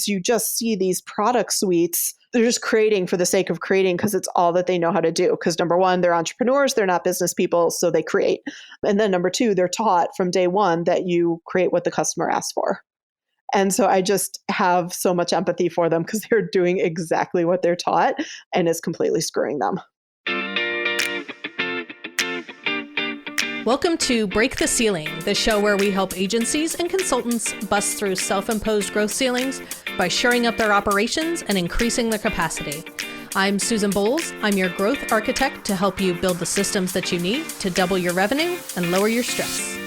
So you just see these product suites. They're just creating for the sake of creating because it's all that they know how to do. Because number one, they're entrepreneurs, they're not business people, so they create. And then number two, they're taught from day one that you create what the customer asks for. And so I just have so much empathy for them because they're doing exactly what they're taught and it's completely screwing them. Welcome to Break the Ceiling, the show where we help agencies and consultants bust through self-imposed growth ceilings by shoring up their operations and increasing their capacity. I'm Susan Bowles. I'm your growth architect to help you build the systems that you need to double your revenue and lower your stress.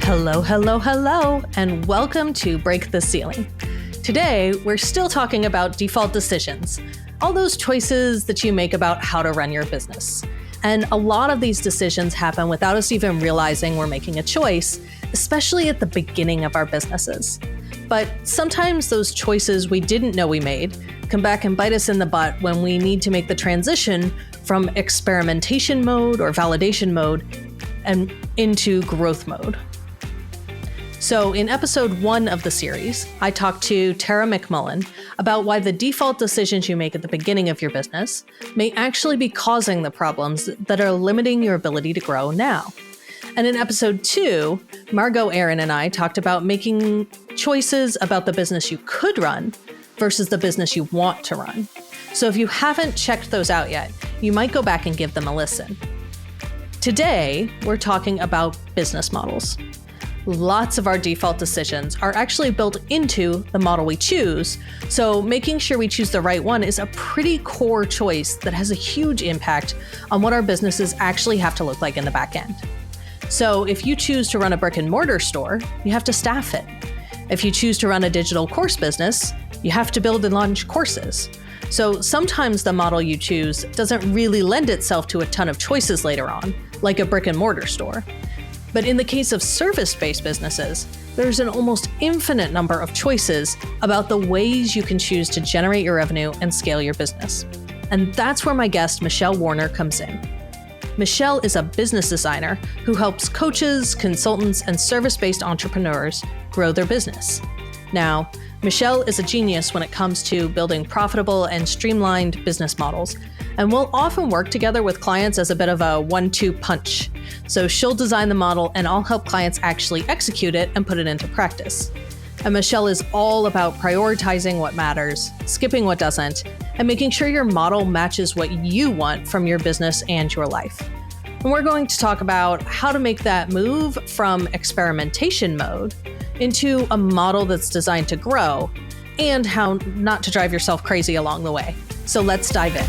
Hello, hello, hello, and welcome to Break the Ceiling. Today, we're still talking about default decisions, all those choices that you make about how to run your business. And a lot of these decisions happen without us even realizing we're making a choice, especially at the beginning of our businesses. But sometimes those choices we didn't know we made come back and bite us in the butt when we need to make the transition from experimentation mode or validation mode and into growth mode. So in episode 1 of the series, I talked to Tara McMullen about why the default decisions you make at the beginning of your business may actually be causing the problems that are limiting your ability to grow now. And in episode 2, Margot Aaron and I talked about making choices about the business you could run versus the business you want to run. So if you haven't checked those out yet, you might go back and give them a listen. Today, we're talking about business models. Lots of our default decisions are actually built into the model we choose, so making sure we choose the right one is a pretty core choice that has a huge impact on what our businesses actually have to look like in the back end. So if you choose to run a brick and mortar store, you have to staff it. If you choose to run a digital course business, you have to build and launch courses. So sometimes the model you choose doesn't really lend itself to a ton of choices later on, like a brick and mortar store. But in the case of service-based businesses, there's an almost infinite number of choices about the ways you can choose to generate your revenue and scale your business. And that's where my guest, Michelle Warner, comes in. Michelle is a business designer who helps coaches, consultants, and service-based entrepreneurs grow their business. Now, Michelle is a genius when it comes to building profitable and streamlined business models, and we'll often work together with clients as a bit of a 1-2 punch. So she'll design the model and I'll help clients actually execute it and put it into practice. And Michelle is all about prioritizing what matters, skipping what doesn't, and making sure your model matches what you want from your business and your life. And we're going to talk about how to make that move from experimentation mode into a model that's designed to grow, and how not to drive yourself crazy along the way. So let's dive in.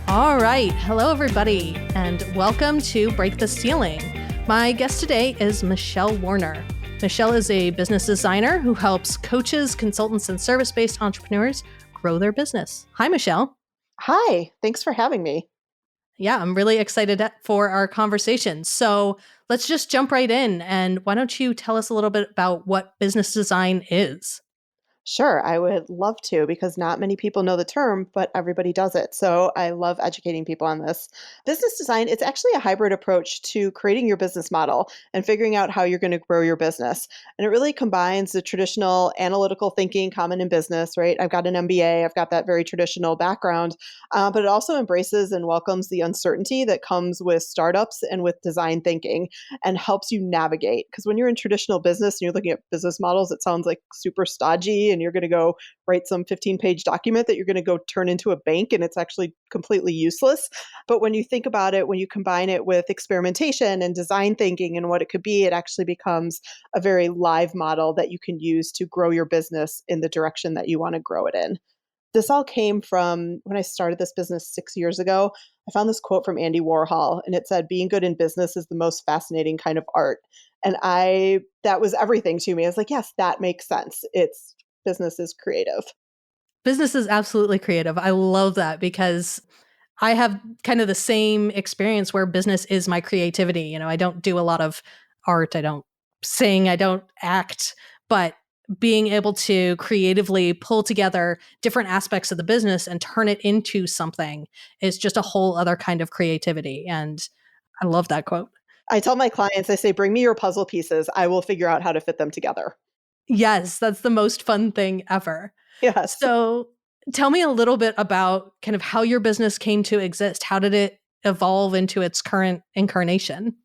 All right. Hello, everybody, and welcome to Break the Ceiling. My guest today is Michelle Warner. Michelle is a business designer who helps coaches, consultants, and service-based entrepreneurs grow their business. Hi, Michelle. Hi, thanks for having me. Yeah, I'm really excited for our conversation. So let's just jump right in. And why don't you tell us a little bit about what business design is? Sure, I would love to because not many people know the term, but everybody does it. So I love educating people on this. Business design, it's actually a hybrid approach to creating your business model and figuring out how you're going to grow your business. And it really combines the traditional analytical thinking common in business, right? I've got an MBA, I've got that very traditional background, but it also embraces and welcomes the uncertainty that comes with startups and with design thinking and helps you navigate. Because when you're in traditional business and you're looking at business models, it sounds like super stodgy and you're going to go write some 15-page document that you're going to go turn into a bank and it's actually completely useless. But when you think about it, when you combine it with experimentation and design thinking and what it could be, it actually becomes a very live model that you can use to grow your business in the direction that you want to grow it in. This all came from when I started this business 6 years ago. I found this quote from Andy Warhol and it said, "Being good in business is the most fascinating kind of art." And that was everything to me. I was like, yes, that makes sense. Business is creative. Business is absolutely creative. I love that because I have kind of the same experience where business is my creativity. You know, I don't do a lot of art. I don't sing. I don't act. But being able to creatively pull together different aspects of the business and turn it into something is just a whole other kind of creativity. And I love that quote. I tell my clients, I say, bring me your puzzle pieces. I will figure out how to fit them together. Yes, that's the most fun thing ever. Yes. So tell me a little bit about kind of how your business came to exist. How did it evolve into its current incarnation?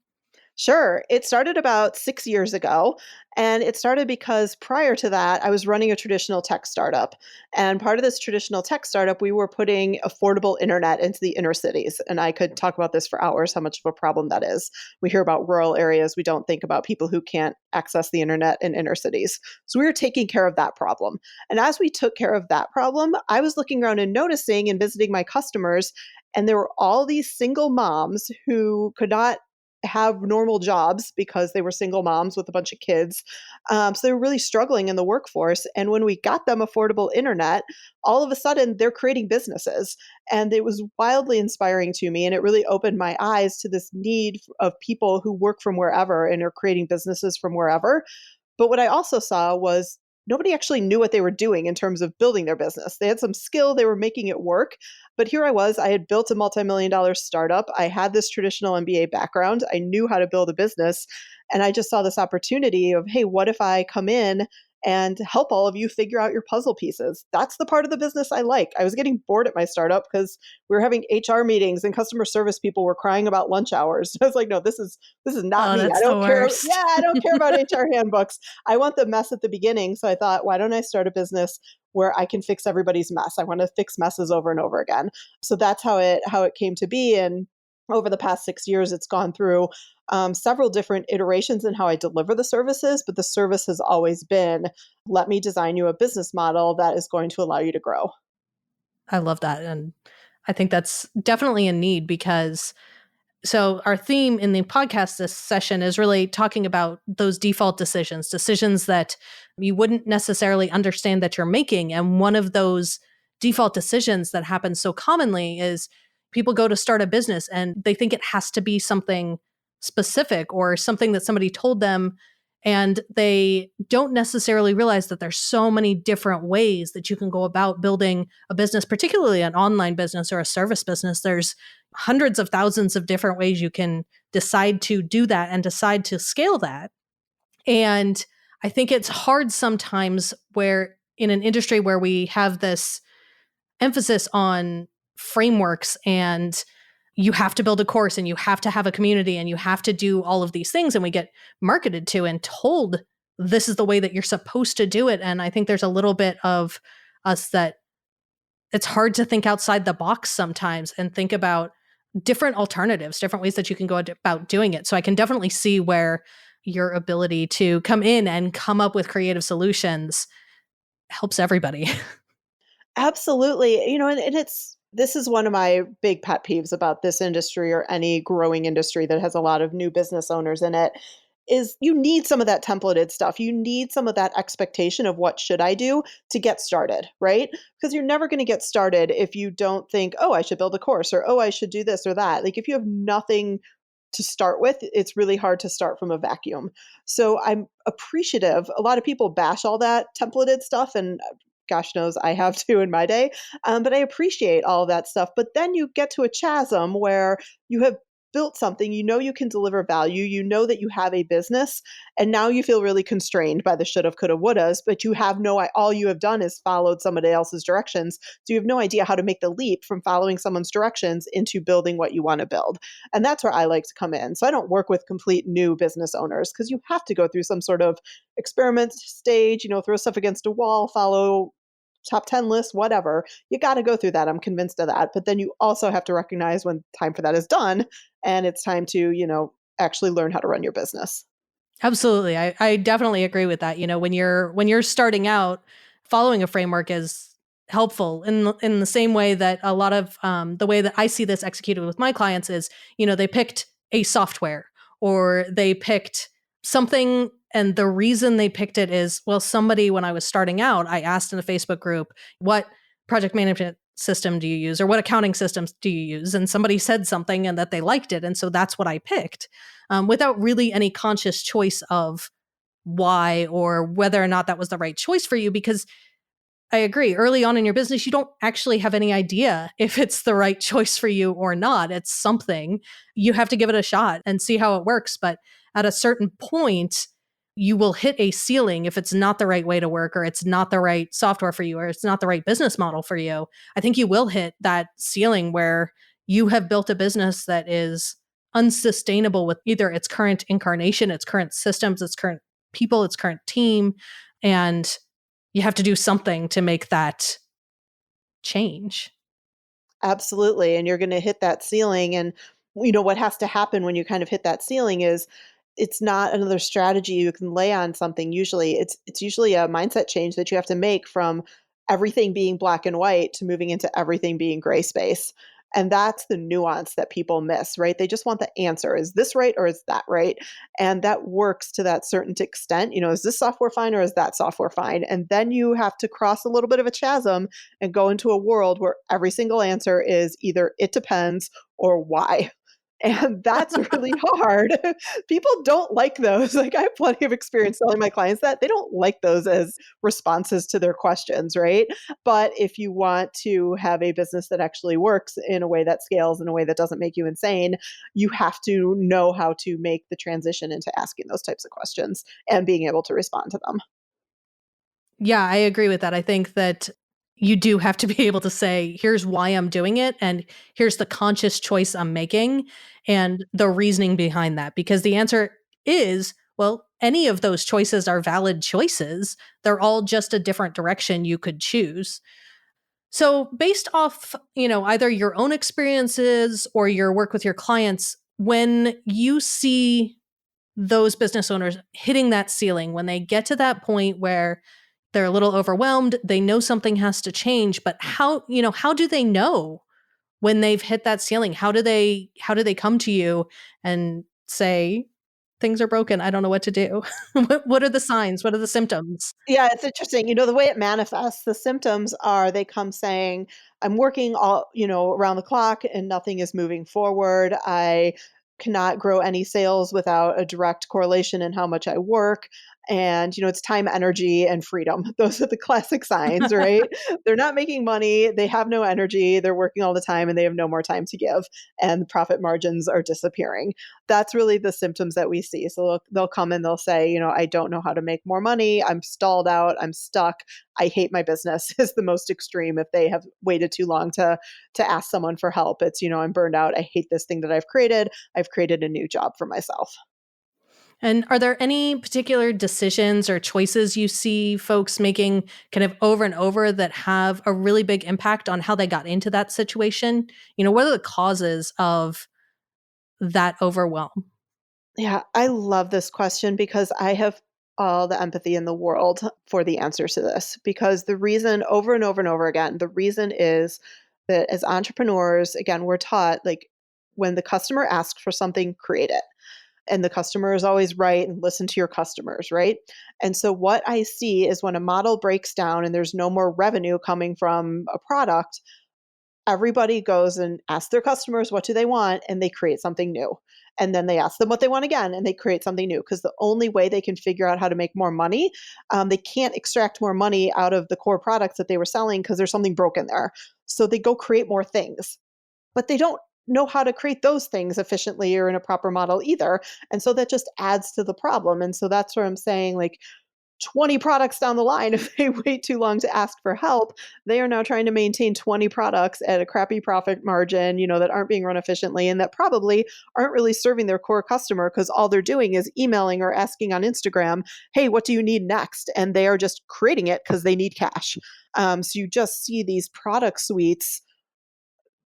Sure. It started about 6 years ago. And it started because prior to that, I was running a traditional tech startup. And part of this traditional tech startup, we were putting affordable internet into the inner cities. And I could talk about this for hours, how much of a problem that is. We hear about rural areas. We don't think about people who can't access the internet in inner cities. So we were taking care of that problem. And as we took care of that problem, I was looking around and noticing and visiting my customers. And there were all these single moms who could not have normal jobs because they were single moms with a bunch of kids. So they were really struggling in the workforce. And when we got them affordable internet, all of a sudden they're creating businesses. And it was wildly inspiring to me. And it really opened my eyes to this need of people who work from wherever and are creating businesses from wherever. But what I also saw was nobody actually knew what they were doing in terms of building their business. They had some skill, they were making it work. But here I was, I had built a multi-million dollar startup. I had this traditional MBA background. I knew how to build a business. And I just saw this opportunity of, hey, what if I come in and help all of you figure out your puzzle pieces? That's the part of the business I like. I was getting bored at my startup because we were having HR meetings and customer service people were crying about lunch hours. I was like, no, this is not Oh, me. I that's the don't care. worst. Yeah, I don't care about HR handbooks. I want the mess at the beginning. So I thought, why don't I start a business where I can fix everybody's mess? I want to fix messes over and over again. So that's how it came to be. And over the past 6 years, it's gone through several different iterations in how I deliver the services, but the service has always been, let me design you a business model that is going to allow you to grow. I love that. And I think that's definitely a need because so our theme in the podcast this session is really talking about those default decisions, decisions that you wouldn't necessarily understand that you're making. And one of those default decisions that happens so commonly is people go to start a business and they think it has to be something specific or something that somebody told them. And they don't necessarily realize that there's so many different ways that you can go about building a business, particularly an online business or a service business. There's hundreds of thousands of different ways you can decide to do that and decide to scale that. And I think it's hard sometimes where in an industry where we have this emphasis on frameworks and you have to build a course and you have to have a community and you have to do all of these things and we get marketed to and told this is the way that you're supposed to do it. And I think there's a little bit of us that it's hard to think outside the box sometimes and think about different alternatives, different ways that you can go about doing it. So I can definitely see where your ability to come in and come up with creative solutions helps everybody. Absolutely. And this is one of my big pet peeves about this industry or any growing industry that has a lot of new business owners in it is you need some of that templated stuff. You need some of that expectation of what should I do to get started, right? Because you're never going to get started if you don't think, oh, I should build a course or oh, I should do this or that. Like if you have nothing to start with, it's really hard to start from a vacuum. So I'm appreciative. A lot of people bash all that templated stuff, and gosh knows I have too in my day. But I appreciate all of that stuff. But then you get to a chasm where you have built something, you know you can deliver value, you know that you have a business, and now you feel really constrained by the should have, could have, would have, but you have all you have done is followed somebody else's directions. So you have no idea how to make the leap from following someone's directions into building what you want to build. And that's where I like to come in. So I don't work with complete new business owners because you have to go through some sort of experiment stage, throw stuff against a wall, follow top 10 list, whatever. You got to go through that. I'm convinced of that. But then you also have to recognize when time for that is done and it's time to, actually learn how to run your business. Absolutely. I definitely agree with that. When you're starting out, following a framework is helpful in the same way that a lot of the way that I see this executed with my clients is, they picked a software or they picked something and the reason they picked it is, well, somebody when I was starting out, I asked in a Facebook group, what project management system do you use or what accounting systems do you use? And somebody said something and that they liked it. And so that's what I picked without really any conscious choice of why or whether or not that was the right choice for you. Because I agree, early on in your business, you don't actually have any idea if it's the right choice for you or not. It's something. You have to give it a shot and see how it works. But at a certain point, you will hit a ceiling if it's not the right way to work, or it's not the right software for you, or it's not the right business model for you. I think you will hit that ceiling where you have built a business that is unsustainable with either its current incarnation, its current systems, its current people, its current team. And you have to do something to make that change. Absolutely, and you're gonna hit that ceiling, and, what has to happen when you kind of hit that ceiling is it's not another strategy you can lay on something usually. It's usually a mindset change that you have to make from everything being black and white to moving into everything being gray space, and that's the nuance that people miss, right? They just want the answer. Is this right or is that right? And that works to that certain extent. Is this software fine or is that software fine? And then you have to cross a little bit of a chasm and go into a world where every single answer is either it depends or why. And that's really hard. People don't like those. Like, I have plenty of experience telling my clients that they don't like those as responses to their questions, right? But if you want to have a business that actually works in a way that scales, in a way that doesn't make you insane, you have to know how to make the transition into asking those types of questions and being able to respond to them. Yeah, I agree with that. I think that you do have to be able to say, here's why I'm doing it, and here's the conscious choice I'm making, and the reasoning behind that. Because the answer is, well, any of those choices are valid choices. They're all just a different direction you could choose. So, based off, either your own experiences or your work with your clients, when you see those business owners hitting that ceiling, when they get to that point where they're a little overwhelmed, they know something has to change, but how do they know when they've hit that ceiling? How do they come to you and say things are broken, I don't know what to do? What are the signs? What are the symptoms? Yeah, it's interesting. The way it manifests, the symptoms are they come saying, I'm working around the clock and nothing is moving forward. I cannot grow any sales without a direct correlation in how much I work. And, it's time, energy, and freedom. Those are the classic signs, right? They're not making money. They have no energy. They're working all the time and they have no more time to give. And the profit margins are disappearing. That's really the symptoms that we see. So they'll come and they'll say, I don't know how to make more money. I'm stalled out. I'm stuck. I hate my business is the most extreme if they have waited too long to ask someone for help. It's, I'm burned out. I hate this thing that I've created. I've created a new job for myself. And are there any particular decisions or choices you see folks making kind of over and over that have a really big impact on how they got into that situation? What are the causes of that overwhelm? Yeah, I love this question because I have all the empathy in the world for the answers to this. Because the reason over and over and over again, the reason is that as entrepreneurs, again, we're taught like when the customer asks for something, create it. And the customer is always right and listen to your customers, right? And so what I see is when a model breaks down and there's no more revenue coming from a product, everybody goes and asks their customers what do they want and they create something new, and then they ask them what they want again and they create something new because the only way they can figure out how to make more money, they can't extract more money out of the core products that they were selling because there's something broken there, so they go create more things, but they don't know how to create those things efficiently or in a proper model either, and so that just adds to the problem. And so that's where I'm saying, like, 20 products down the line, if they wait too long to ask for help, they are now trying to maintain 20 products at a crappy profit margin, that aren't being run efficiently and that probably aren't really serving their core customer because all they're doing is emailing or asking on Instagram, hey, what do you need next? And they are just creating it because they need cash. So you just see these product suites,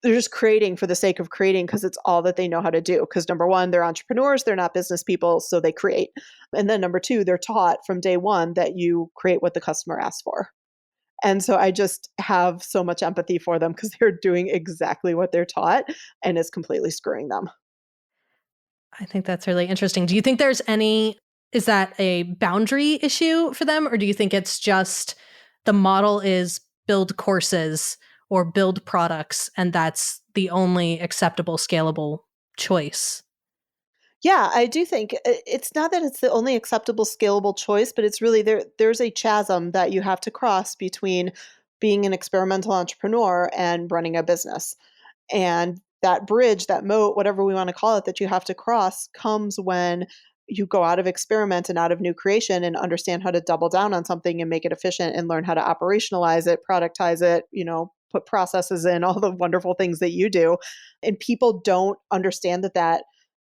they're just creating for the sake of creating because it's all that they know how to do. Because number one, they're entrepreneurs, they're not business people, so they create. And then number two, they're taught from day one that you create what the customer asks for. And so I just have so much empathy for them because they're doing exactly what they're taught and it's completely screwing them. I think that's really interesting. Do you think is that a boundary issue for them? Or do you think it's just the model is build courses or build products and that's the only acceptable, scalable choice? Yeah, I do think it's not that it's the only acceptable scalable choice, but it's really there's a chasm that you have to cross between being an experimental entrepreneur and running a business. And that bridge, that moat, whatever we want to call it, that you have to cross comes when you go out of experiment and out of new creation and understand how to double down on something and make it efficient and learn how to operationalize it, productize it, put processes in, all the wonderful things that you do. And people don't understand that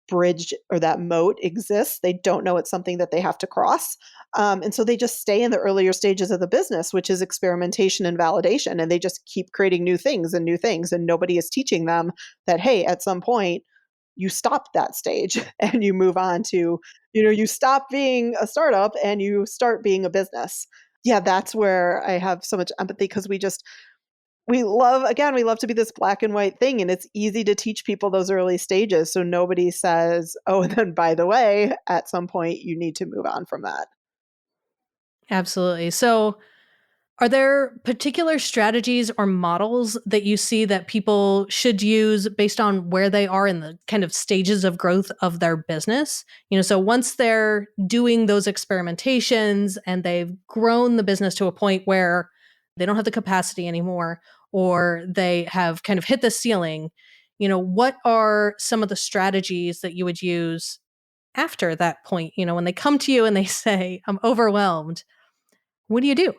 bridge or that moat exists. They don't know it's something that they have to cross. And so they just stay in the earlier stages of the business, which is experimentation and validation. And they just keep creating new things and new things. And nobody is teaching them that, hey, at some point, you stop that stage and you move on to, you stop being a startup and you start being a business. Yeah, that's where I have so much empathy because we love to be this black and white thing, and it's easy to teach people those early stages, so nobody says, "Oh, and then by the way, at some point, you need to move on from that." Absolutely. So, are there particular strategies or models that you see that people should use based on where they are in the kind of stages of growth of their business? So once they're doing those experimentations and they've grown the business to a point where they don't have the capacity anymore or they have kind of hit the ceiling, what are some of the strategies that you would use after that point? When they come to you and they say, "I'm overwhelmed." What do you do?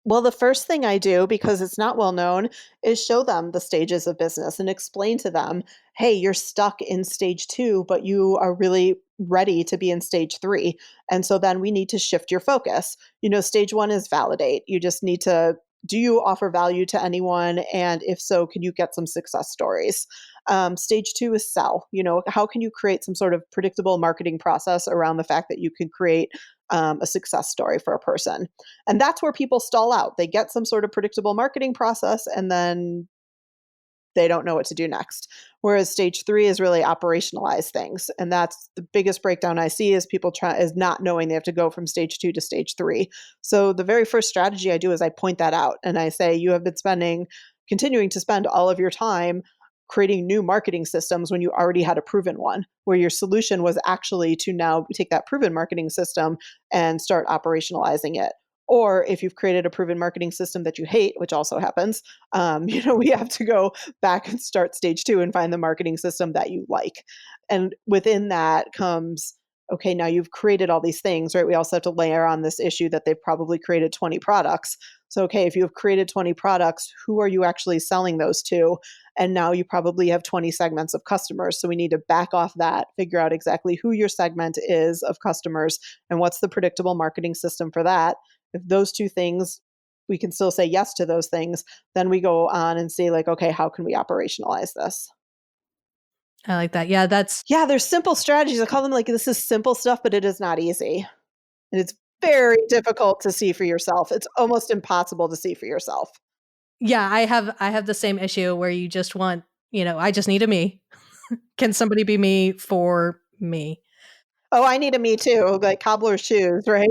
Well, the first thing I do, because it's not well known, is show them the stages of business and explain to them, hey, you're stuck in stage 2, but you are really ready to be in stage 3. And so then we need to shift your focus. Stage 1 is validate. You just need to do you offer value to anyone? And if so, can you get some success stories? Stage 2 is sell. How can you create some sort of predictable marketing process around the fact that you can create a success story for a person? And that's where people stall out. They get some sort of predictable marketing process and then they don't know what to do next. Whereas stage 3 is really operationalize things. And that's the biggest breakdown I see is people try is not knowing they have to go from stage 2 to stage 3. So the very first strategy I do is I point that out and I say you have been continuing to spend all of your time creating new marketing systems when you already had a proven one, where your solution was actually to now take that proven marketing system and start operationalizing it. Or if you've created a proven marketing system that you hate, which also happens, we have to go back and start stage 2 and find the marketing system that you like. And within that comes, okay, now you've created all these things, right? We also have to layer on this issue that they've probably created 20 products. So, okay, if you have created 20 products, who are you actually selling those to? And now you probably have 20 segments of customers. So we need to back off that, figure out exactly who your segment is of customers and what's the predictable marketing system for that. If those two things, we can still say yes to those things, then we go on and see, like, okay, how can we operationalize this? I like that. Yeah, that's Yeah, there's simple strategies. I call them like this is simple stuff, but it is not easy. And it's very difficult to see for yourself. It's almost impossible to see for yourself. yeah, I have the same issue where you just want, I just need a me. Can somebody be me for me? Oh, I need a me too, like cobbler's shoes, right?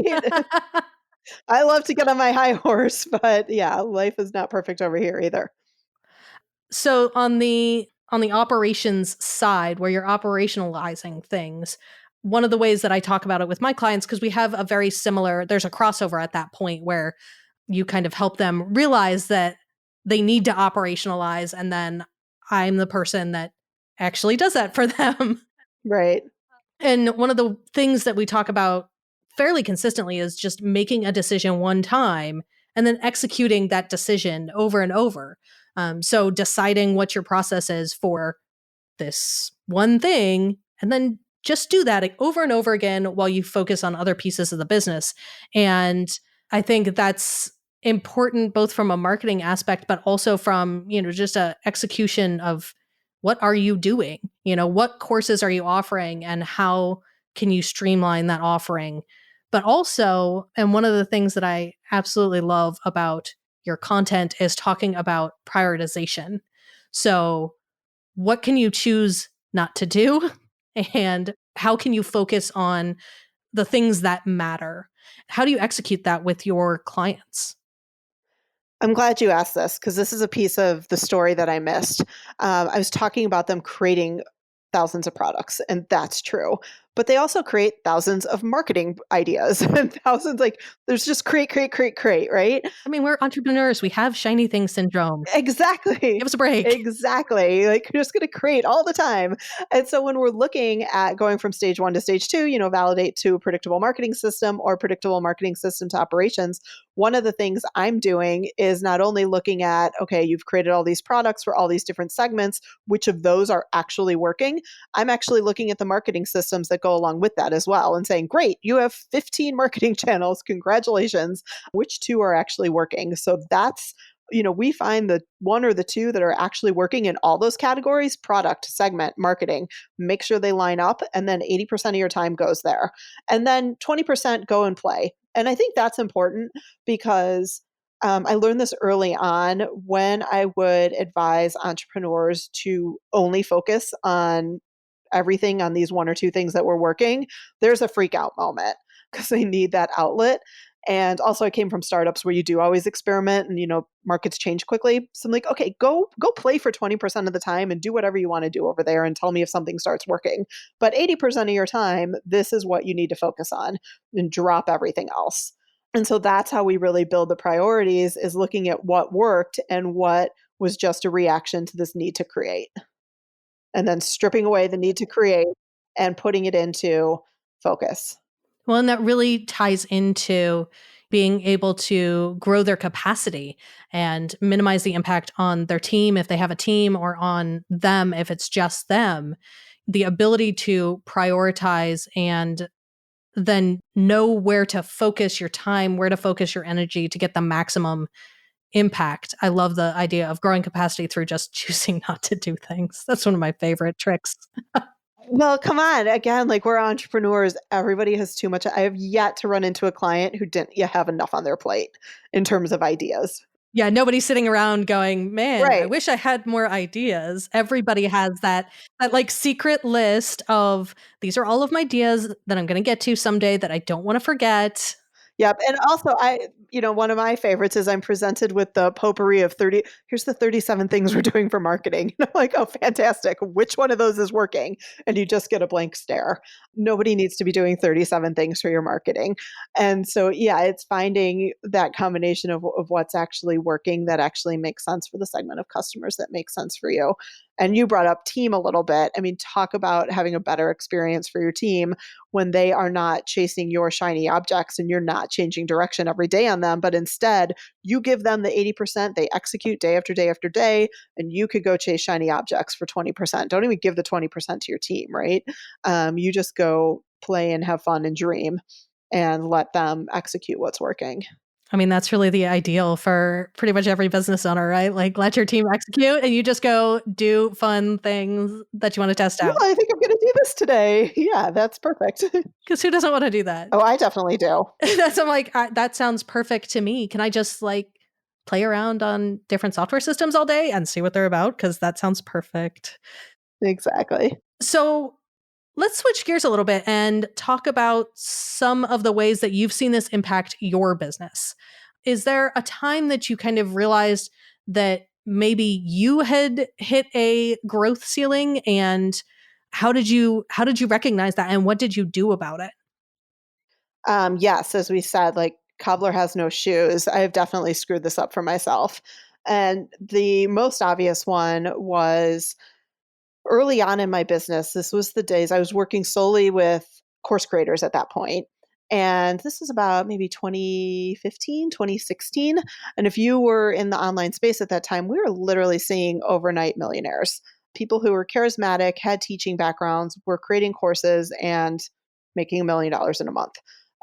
I love to get on my high horse, but yeah, life is not perfect over here either. So on the operations side where you're operationalizing things, one of the ways that I talk about it with my clients, because we have a very similar, there's a crossover at that point where you kind of help them realize that they need to operationalize, and then I'm the person that actually does that for them. Right. And one of the things that we talk about fairly consistently is just making a decision one time and then executing that decision over and over. So deciding what your process is for this one thing and then just do that over and over again while you focus on other pieces of the business. And I think that's important both from a marketing aspect but also from, just a execution of what are you doing? What courses are you offering and how can you streamline that offering? But also, and one of the things that I absolutely love about your content is talking about prioritization. So, what can you choose not to do? And how can you focus on the things that matter? How do you execute that with your clients? I'm glad you asked this because this is a piece of the story that I missed. I was talking about them creating thousands of products, and that's true. But they also create thousands of marketing ideas and thousands, like, there's just create, create, create, create, right? I mean, we're entrepreneurs. We have shiny thing syndrome. Exactly. Give us a break. Exactly. Like, you're just going to create all the time. And so when we're looking at going from stage one to stage two, validate to a predictable marketing system or predictable marketing system to operations, one of the things I'm doing is not only looking at, okay, you've created all these products for all these different segments, which of those are actually working? I'm actually looking at the marketing systems that go along with that as well and saying, great, you have 15 marketing channels. Congratulations. Which two are actually working? So that's we find the one or the two that are actually working in all those categories: product, segment, marketing. Make sure they line up, and then 80% of your time goes there. And then 20% go and play. And I think that's important because I learned this early on when I would advise entrepreneurs to only focus on everything on these one or two things that were working. There's a freak out moment because they need that outlet. And also I came from startups where you do always experiment and markets change quickly. So I'm like, okay, go play for 20% of the time and do whatever you want to do over there and tell me if something starts working. But 80% of your time, this is what you need to focus on and drop everything else. And so that's how we really build the priorities, is looking at what worked and what was just a reaction to this need to create. And then stripping away the need to create and putting it into focus. Well, and that really ties into being able to grow their capacity and minimize the impact on their team if they have a team, or on them if it's just them. The ability to prioritize and then know where to focus your time, where to focus your energy to get the maximum impact. I love the idea of growing capacity through just choosing not to do things. That's one of my favorite tricks. Well, come on. Again, like, we're entrepreneurs. Everybody has too much. I have yet to run into a client who didn't yet have enough on their plate in terms of ideas. Yeah, nobody's sitting around going, "Man, I Right. wish I had more ideas." Everybody has that like secret list of, these are all of my ideas that I'm going to get to someday that I don't want to forget. Yep. And also, one of my favorites is I'm presented with the potpourri of 30. Here's the 37 things we're doing for marketing. And I'm like, oh, fantastic. Which one of those is working? And you just get a blank stare. Nobody needs to be doing 37 things for your marketing. And so, yeah, it's finding that combination of what's actually working that actually makes sense for the segment of customers that makes sense for you. And you brought up team a little bit. I mean, talk about having a better experience for your team when they are not chasing your shiny objects and you're not changing direction every day on them, but instead you give them the 80%, they execute day after day after day, and you could go chase shiny objects for 20%. Don't even give the 20% to your team, right? You just go play and have fun and dream and let them execute what's working. I mean, that's really the ideal for pretty much every business owner, right? Like, let your team execute and you just go do fun things that you want to test Well, out. I think I'm going to do this today. Yeah, that's perfect. Because who doesn't want to do that? Oh, I definitely do. I'm like, that sounds perfect to me. Can I just like play around on different software systems all day and see what they're about? Because that sounds perfect. Exactly. So let's switch gears a little bit and talk about some of the ways that you've seen this impact your business. Is there a time that you kind of realized that maybe you had hit a growth ceiling, and how did you recognize that, and what did you do about it? Yes, as we said, like, cobbler has no shoes. I have definitely screwed this up for myself. And the most obvious one was early on in my business. This was the days I was working solely with course creators at that point. And this was about maybe 2015, 2016. And if you were in the online space at that time, we were literally seeing overnight millionaires. People who were charismatic, had teaching backgrounds, were creating courses and making $1 million in a month.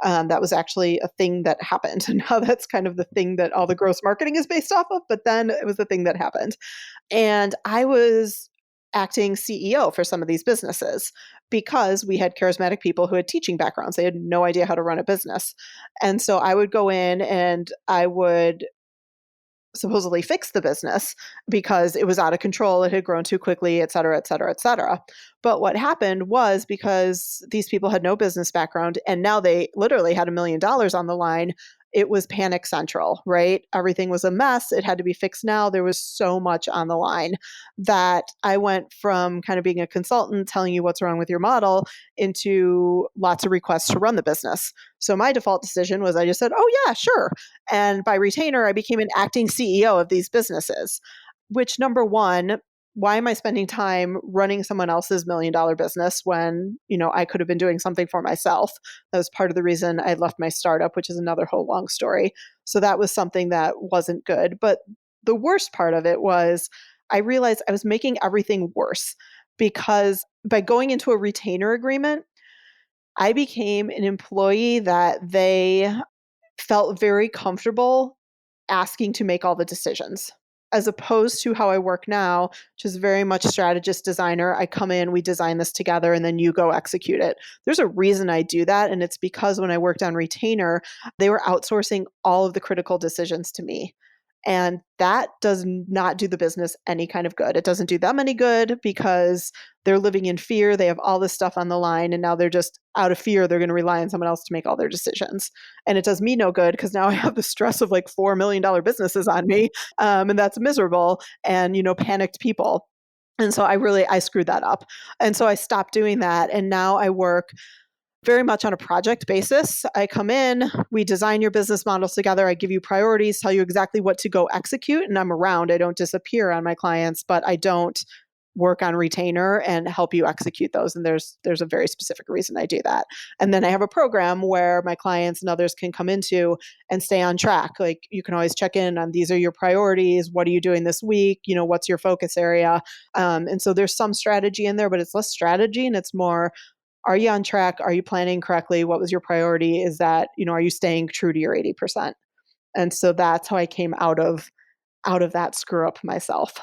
That was actually a thing that happened. And now that's kind of the thing that all the gross marketing is based off of. But then it was the thing that happened. And I was acting CEO for some of these businesses because we had charismatic people who had teaching backgrounds. They had no idea how to run a business. And so I would go in and I would supposedly fix the business because it was out of control. It had grown too quickly, et cetera, et cetera, et cetera. But what happened was, because these people had no business background and now they literally had $1 million on the line, it was panic central, right? Everything was a mess. It had to be fixed now. There was so much on the line that I went from kind of being a consultant telling you what's wrong with your model into lots of requests to run the business. So my default decision was I just said, oh, yeah, sure. And by retainer, I became an acting CEO of these businesses, which number one, why am I spending time running someone else's $1 million business when, I could have been doing something for myself? That was part of the reason I left my startup, which is another whole long story. So that was something that wasn't good. But the worst part of it was I realized I was making everything worse because by going into a retainer agreement, I became an employee that they felt very comfortable asking to make all the decisions, as opposed to how I work now, which is very much strategist designer. I come in, we design this together, and then you go execute it. There's a reason I do that. And it's because when I worked on retainer, they were outsourcing all of the critical decisions to me. And that does not do the business any kind of good. It doesn't do them any good because they're living in fear. They have all this stuff on the line, and now they're just out of fear. They're going to rely on someone else to make all their decisions. And it does me no good because now I have the stress of like $4 million businesses on me. And that's miserable and, panicked people. And so I screwed that up. And so I stopped doing that. And now I work very much on a project basis. I come in, we design your business models together. I give you priorities, tell you exactly what to go execute, and I'm around. I don't disappear on my clients, but I don't work on retainer and help you execute those. And there's a very specific reason I do that. And then I have a program where my clients and others can come into and stay on track. Like you can always check in on these are your priorities. What are you doing this week? What's your focus area? And so there's some strategy in there, but it's less strategy and it's more, are you on track? Are you planning correctly? What was your priority? Is that, are you staying true to your 80%? And so that's how I came out of that screw up myself.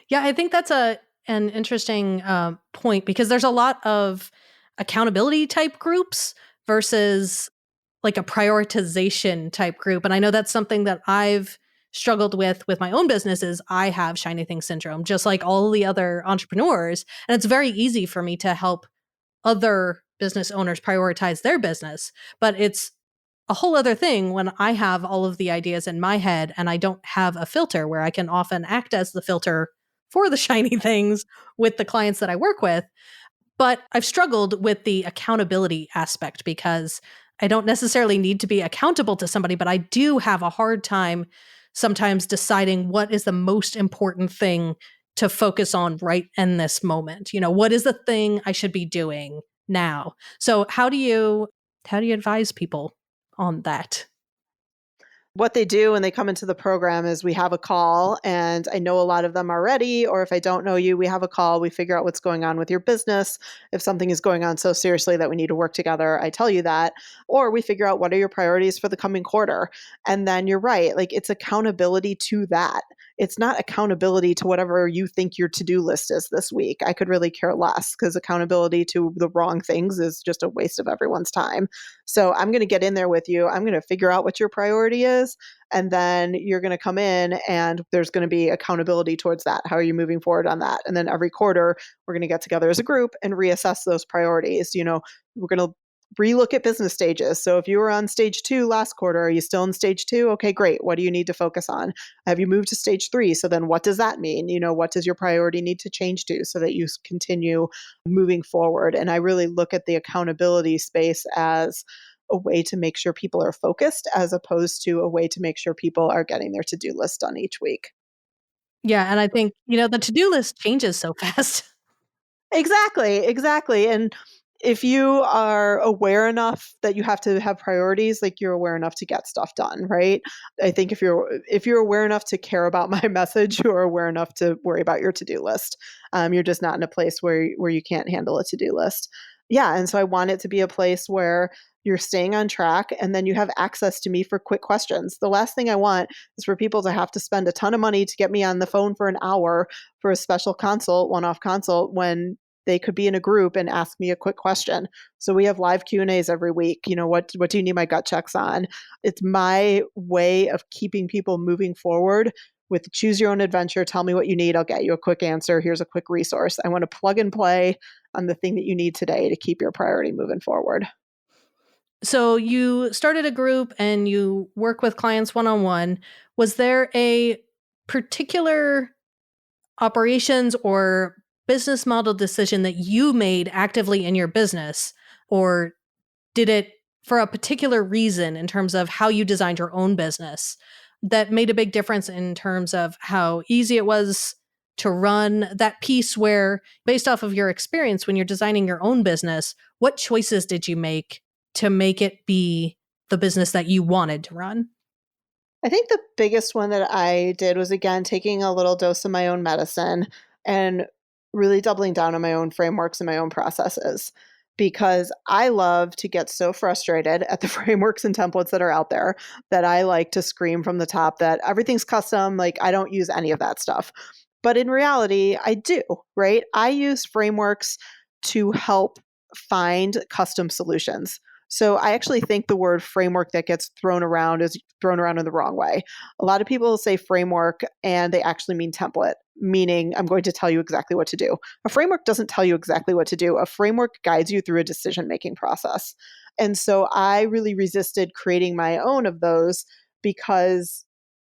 Yeah, I think that's an interesting point because there's a lot of accountability type groups versus like a prioritization type group. And I know that's something that I've struggled with my own business is I have shiny thing syndrome, just like all the other entrepreneurs. And it's very easy for me to help other business owners prioritize their business. But it's a whole other thing when I have all of the ideas in my head and I don't have a filter where I can often act as the filter for the shiny things with the clients that I work with. But I've struggled with the accountability aspect because I don't necessarily need to be accountable to somebody, but I do have a hard time sometimes deciding what is the most important thing to focus on right in this moment. What is the thing I should be doing now? So how do you advise people on that? What they do when they come into the program is we have a call, and I know a lot of them already, or if I don't know you, we have a call, we figure out what's going on with your business. If something is going on so seriously that we need to work together, I tell you that, or we figure out what are your priorities for the coming quarter. And then you're right, like it's accountability to that. It's not accountability to whatever you think your to-do list is this week. I could really care less because accountability to the wrong things is just a waste of everyone's time. So I'm going to get in there with you. I'm going to figure out what your priority is. And then you're going to come in and there's going to be accountability towards that. How are you moving forward on that? And then every quarter, we're going to get together as a group and reassess those priorities. We're going to relook at business stages. So if you were on stage 2 last quarter, are you still in stage 2? Okay, great. What do you need to focus on? Have you moved to stage 3? So then what does that mean? What does your priority need to change to so that you continue moving forward? And I really look at the accountability space as a way to make sure people are focused as opposed to a way to make sure people are getting their to-do list done each week. Yeah, and I think, the to-do list changes so fast. Exactly. And if you are aware enough that you have to have priorities, like you're aware enough to get stuff done, right? I think if you're aware enough to care about my message, you're aware enough to worry about your to-do list. You're just not in a place where you can't handle a to-do list. Yeah, and so I want it to be a place where you're staying on track and then you have access to me for quick questions. The last thing I want is for people to have to spend a ton of money to get me on the phone for an hour for a special consult, one-off consult, when they could be in a group and ask me a quick question. So we have live Q&As every week. What do you need my gut checks on? It's my way of keeping people moving forward with choose your own adventure. Tell me what you need. I'll get you a quick answer. Here's a quick resource. I want to plug and play on the thing that you need today to keep your priority moving forward. So you started a group and you work with clients one on one. Was there a particular operations or business model decision that you made actively in your business? Or did it for a particular reason in terms of how you designed your own business that made a big difference in terms of how easy it was to run that piece where, based off of your experience when you're designing your own business, what choices did you make it be the business that you wanted to run? I think the biggest one that I did was, again, taking a little dose of my own medicine and really doubling down on my own frameworks and my own processes, because I love to get so frustrated at the frameworks and templates that are out there that I like to scream from the top that everything's custom, like I don't use any of that stuff. But in reality, I do, right? I use frameworks to help find custom solutions. So I actually think the word framework that gets thrown around is thrown around in the wrong way. A lot of people say framework and they actually mean template, meaning I'm going to tell you exactly what to do. A framework doesn't tell you exactly what to do. A framework guides you through a decision-making process. And so I really resisted creating my own of those because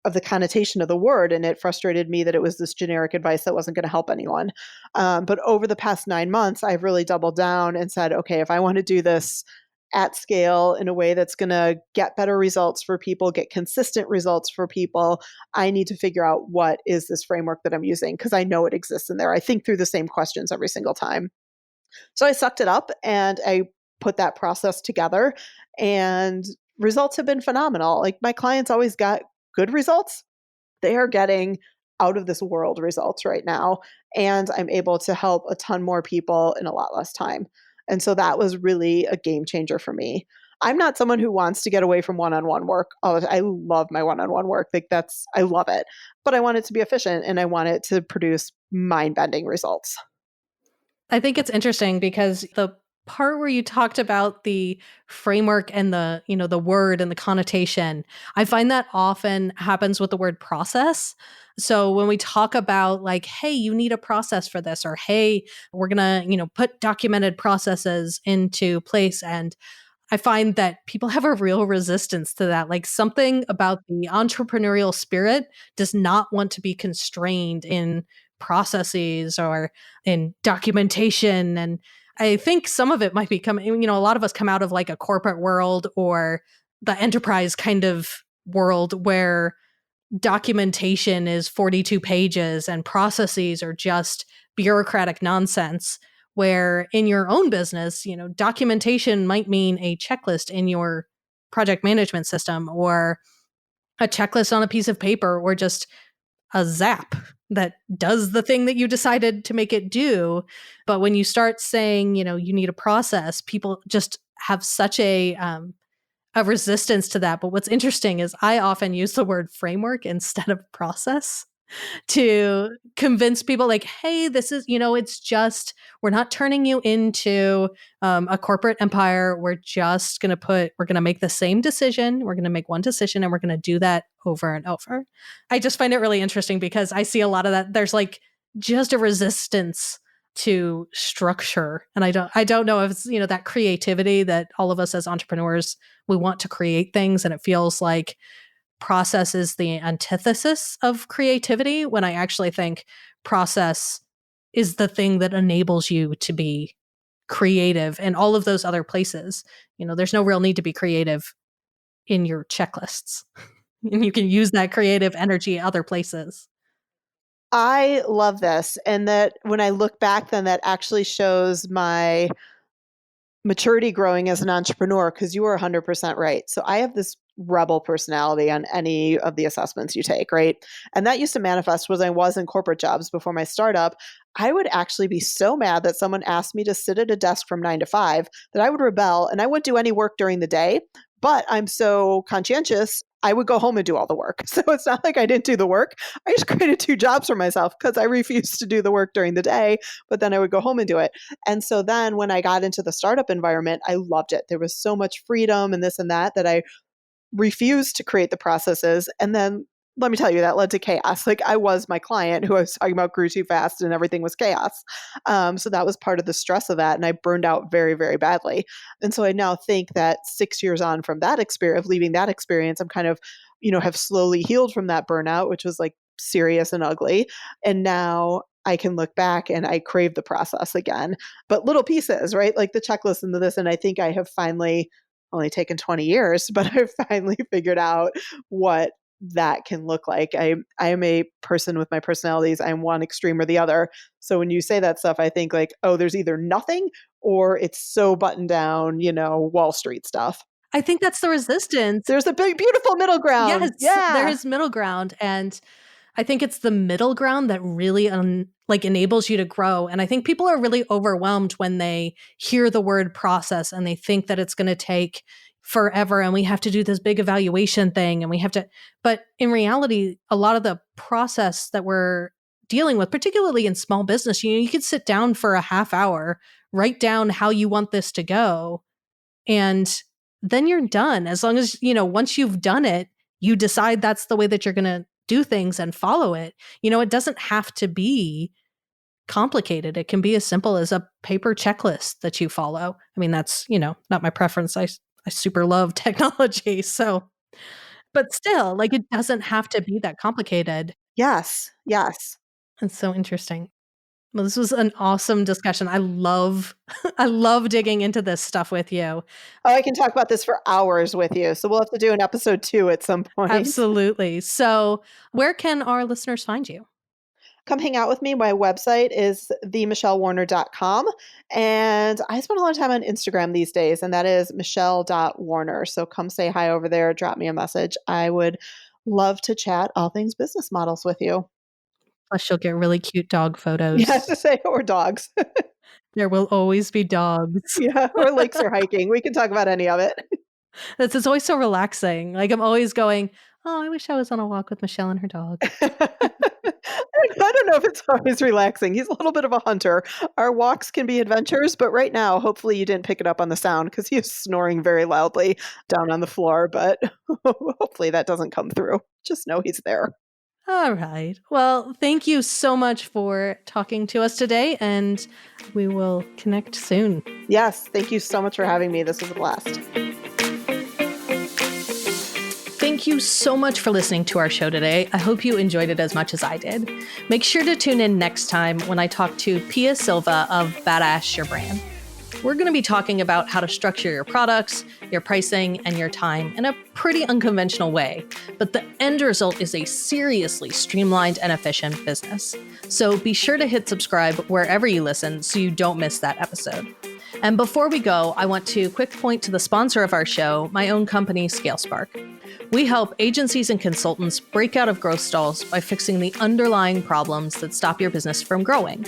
of the connotation of the word, and it frustrated me that it was this generic advice that wasn't going to help anyone. But over the past 9 months, I've really doubled down and said, okay, if I want to do this at scale in a way that's going to get better results for people, get consistent results for people, I need to figure out what is this framework that I'm using, because I know it exists in there. I think through the same questions every single time. So I sucked it up and I put that process together, and results have been phenomenal. Like, my clients always got good results. They are getting out of this world results right now. And I'm able to help a ton more people in a lot less time. And so that was really a game changer for me. I'm not someone who wants to get away from one-on-one work. Oh, I love my one-on-one work. Like, I love it. But I want it to be efficient and I want it to produce mind-bending results. I think it's interesting because the part where you talked about the framework and the word and the connotation, I find that often happens with the word process. So when we talk about like, hey, you need a process for this, or hey, we're gonna, put documented processes into place. And I find that people have a real resistance to that. Like, something about the entrepreneurial spirit does not want to be constrained in processes or in documentation. And I think some of it might be coming, a lot of us come out of like a corporate world or the enterprise kind of world where documentation is 42 pages and processes are just bureaucratic nonsense, where in your own business, documentation might mean a checklist in your project management system or a checklist on a piece of paper or just a zap that does the thing that you decided to make it do. But when you start saying, you need a process, people just have such a resistance to that. But what's interesting is I often use the word framework instead of process to convince people like, hey, this is, it's just, we're not turning you into a corporate empire. We're going to make the same decision. We're going to make one decision and we're going to do that over and over. I just find it really interesting because I see a lot of that. There's like just a resistance to structure. And I don't know if it's, that creativity that all of us as entrepreneurs, we want to create things. And it feels like process is the antithesis of creativity, when I actually think process is the thing that enables you to be creative and all of those other places. There's no real need to be creative in your checklists. And you can use that creative energy other places. I love this. And that when I look back, then that actually shows my maturity growing as an entrepreneur, because you are 100% right. So I have this rebel personality on any of the assessments you take, right? And that used to manifest when I was in corporate jobs before my startup. I would actually be so mad that someone asked me to sit at a desk from 9 to 5 that I would rebel and I wouldn't do any work during the day. But I'm so conscientious, I would go home and do all the work. So it's not like I didn't do the work. I just created 2 jobs for myself because I refused to do the work during the day, but then I would go home and do it. And so then when I got into the startup environment, I loved it. There was so much freedom and this and that I refused to create the processes. And then let me tell you, that led to chaos. Like I was my client who I was talking about grew too fast and everything was chaos. So that was part of the stress of that. And I burned out very, very badly. And so I now think that 6 years on from that experience, of leaving that experience, I'm kind of, have slowly healed from that burnout, which was like serious and ugly. And now I can look back and I crave the process again, but little pieces, right? Like the checklist into this. And I think I have finally only taken 20 years, but I've finally figured out what that can look like. I am a person with my personalities. I'm one extreme or the other. So when you say that stuff, I think like, oh, there's either nothing or it's so buttoned down, Wall Street stuff. I think that's the resistance. There's a big, beautiful middle ground. Yes, there Yeah. is middle ground. And I think it's the middle ground that really enables you to grow. And I think people are really overwhelmed when they hear the word process and they think that it's going to take forever and we have to do this big evaluation thing and we have to, but in reality, a lot of the process that we're dealing with, particularly in small business, you could sit down for a half hour, write down how you want this to go, and then you're done. As long as, once you've done it, you decide that's the way that you're going to do things and follow it. It doesn't have to be complicated. It can be as simple as a paper checklist that you follow. I mean, that's, not my preference. I super love technology. So, but still, like, it doesn't have to be that complicated. Yes. Yes. It's so interesting. Well, this was an awesome discussion. I love I love digging into this stuff with you. Oh, I can talk about this for hours with you. So we'll have to do an episode 2 at some point. Absolutely. So, where can our listeners find you? Come hang out with me. My website is themichellewarner.com. And I spend a lot of time on Instagram these days, and that is michelle.warner. So come say hi over there, drop me a message. I would love to chat all things business models with you. Plus, you'll get really cute dog photos. Yeah, to say, or dogs. There will always be dogs. Yeah, or lakes or hiking. We can talk about any of it. It's always so relaxing. Like, I'm always going, oh, I wish I was on a walk with Michelle and her dog. I don't know if it's always relaxing. He's a little bit of a hunter. Our walks can be adventures, but right now, hopefully you didn't pick it up on the sound because he is snoring very loudly down on the floor, but hopefully that doesn't come through. Just know he's there. All right. Well, thank you so much for talking to us today, and we will connect soon. Yes, thank you so much for having me. This was a blast. Thank you so much for listening to our show today. I hope you enjoyed it as much as I did. Make sure to tune in next time when I talk to Pia Silva of Badass Your Brand. We're going to be talking about how to structure your products, your pricing, and your time in a pretty unconventional way. But the end result is a seriously streamlined and efficient business. So be sure to hit subscribe wherever you listen so you don't miss that episode. And before we go, I want to quick point to the sponsor of our show, my own company, ScaleSpark. We help agencies and consultants break out of growth stalls by fixing the underlying problems that stop your business from growing.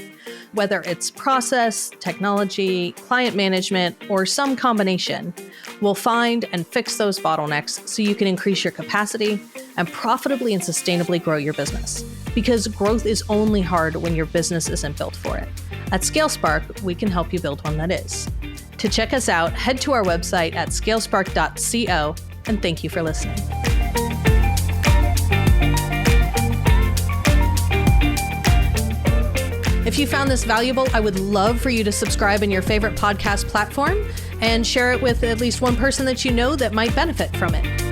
Whether it's process, technology, client management, or some combination, we'll find and fix those bottlenecks so you can increase your capacity and profitably and sustainably grow your business. Because growth is only hard when your business isn't built for it. At ScaleSpark, we can help you build one that is. To check us out, head to our website at scalespark.co, and thank you for listening. If you found this valuable, I would love for you to subscribe in your favorite podcast platform and share it with at least one person that you know that might benefit from it.